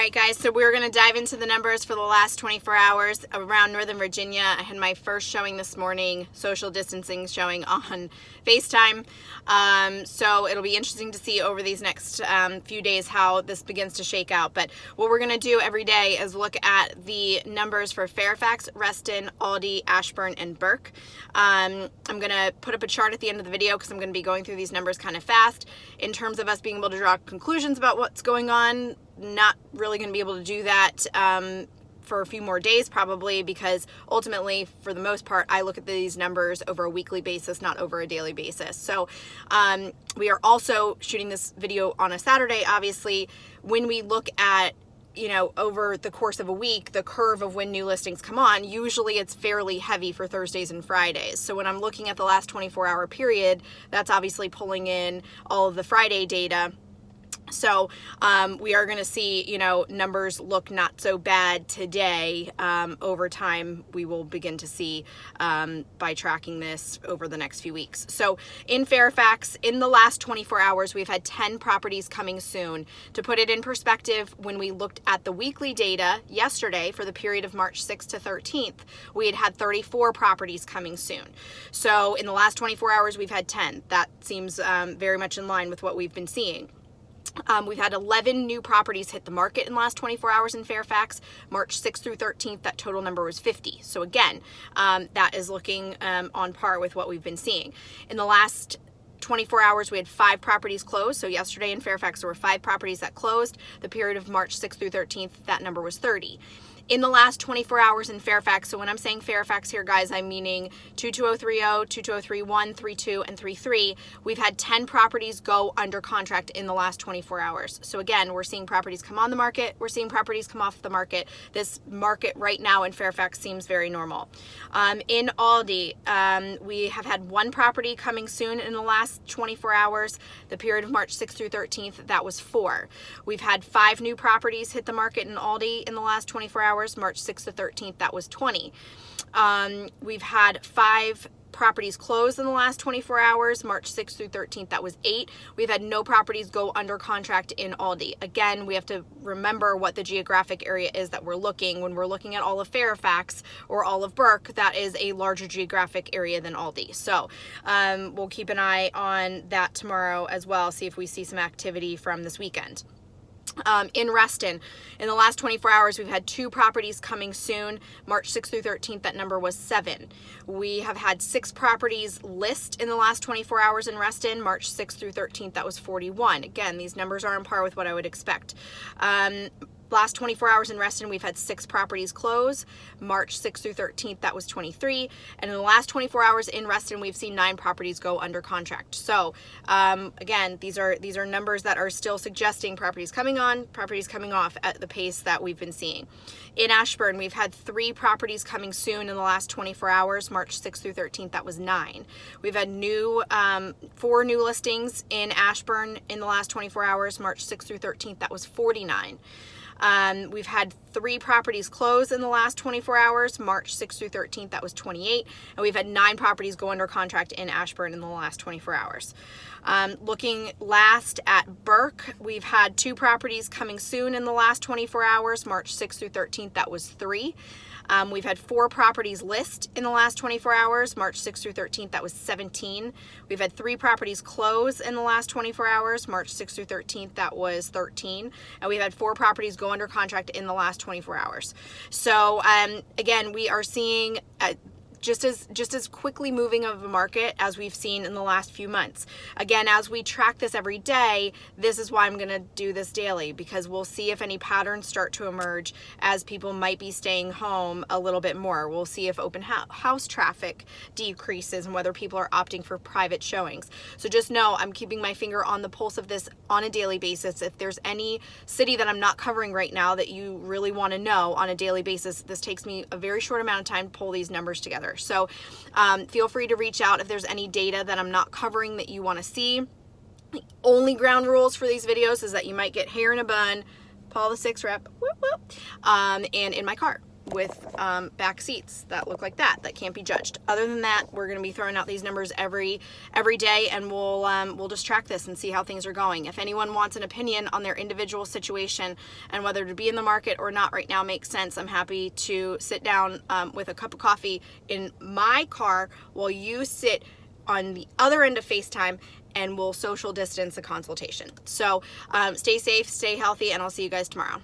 right, guys, so we're going to dive into the numbers for the last 24 hours around Northern Virginia. I had my first showing this morning, social distancing showing on FaceTime. So it'll be interesting to see over these next few days how this begins to shake out. But what we're going to do every day is look at the numbers for Fairfax, Reston, Aldie, Ashburn, and Burke. I'm going to put up a chart at the end of the video because I'm going to be going through these numbers kind of fast. In terms of us being able to draw conclusions about what's going on, not really going to be able to do that for a few more days probably, because ultimately, for the most part, I look at these numbers over a weekly basis, not over a daily basis. So we are also shooting this video on a Saturday. Obviously, when we look at over the course of a week, the curve of when new listings come on, usually it's fairly heavy for Thursdays and Fridays. So when I'm looking at the last 24-hour period, that's obviously pulling in all of the Friday data. So we are going to see, numbers look not so bad today. Over time, we will begin to see by tracking this over the next few weeks. So in Fairfax, in the last 24 hours, we've had 10 properties coming soon. To put it in perspective, when we looked at the weekly data yesterday for the period of March 6th to 13th, we had 34 properties coming soon. So in the last 24 hours, we've had 10. That seems very much in line with what we've been seeing. We've had 11 new properties hit the market in the last 24 hours in Fairfax. March 6th through 13th, that total number was 50. So again, that is looking on par with what we've been seeing. In the last 24 hours, we had 5 properties closed. So yesterday in Fairfax, there were 5 properties that closed. The period of March 6th through 13th, that number was 30. In the last 24 hours in Fairfax, so when I'm saying Fairfax here, guys, I'm meaning 22030, 22031, 32, and 33. We've had 10 properties go under contract in the last 24 hours. So again, we're seeing properties come on the market. We're seeing properties come off the market. This market right now in Fairfax seems very normal. In Aldie, we have had 1 property coming soon in the last 24 hours. The period of March 6th through 13th, that was 4. We've had 5 new properties hit the market in Aldie in the last 24 hours. March 6th to 13th, that was 20. We've had 5 properties closed in the last 24 hours. March 6th through 13th, that was 8. We've had no properties go under contract in Aldie. Again, we have to remember what the geographic area is that we're looking. When we're looking at all of Fairfax or all of Burke, that is a larger geographic area than Aldie. So we'll keep an eye on that tomorrow as well, see if we see some activity from this weekend. In Reston, in the last 24 hours, we've had 2 properties coming soon. March 6th through 13th, that number was 7. We have had 6 properties list in the last 24 hours in Reston. March 6th through 13th, that was 41. Again, these numbers are on par with what I would expect. Last 24 hours in Reston, we've had 6 properties close. March 6th through 13th, that was 23. And in the last 24 hours in Reston, we've seen 9 properties go under contract. So again, these are numbers that are still suggesting properties coming on, properties coming off at the pace that we've been seeing. In Ashburn, we've had 3 properties coming soon in the last 24 hours. March 6th through 13th, that was 9. We've had 4 new listings in Ashburn in the last 24 hours. March 6th through 13th, that was 49. We've had 3 properties close in the last 24 hours, March 6th through 13th, that was 28. And we've had 9 properties go under contract in Ashburn in the last 24 hours. Looking last at Burke, we've had 2 properties coming soon in the last 24 hours, March 6th through 13th, that was 3. We've had 4 properties list in the last 24 hours, March 6th through 13th, that was 17. We've had 3 properties close in the last 24 hours, March 6th through 13th, that was 13. And we've had 4 properties go under contract in the last 24 hours. So again, we are seeing just as quickly moving of a market as we've seen in the last few months. Again, as we track this every day, this is why I'm going to do this daily, because we'll see if any patterns start to emerge as people might be staying home a little bit more. We'll see if open house traffic decreases and whether people are opting for private showings. So just know I'm keeping my finger on the pulse of this on a daily basis. If there's any city that I'm not covering right now that you really want to know on a daily basis, this takes me a very short amount of time to pull these numbers together. So feel free to reach out if there's any data that I'm not covering that you want to see. The only ground rules for these videos is that you might get hair in a bun, Paul the 6 rep, whoop, whoop, and in my car. with back seats that look like that can't be judged. Other than that, we're going to be throwing out these numbers every day, and we'll just track this and see how things are going. If anyone wants an opinion on their individual situation and whether to be in the market or not right now makes sense, I'm happy to sit down with a cup of coffee in my car while you sit on the other end of FaceTime, and we'll social distance a consultation. So stay safe, stay healthy, and I'll see you guys tomorrow.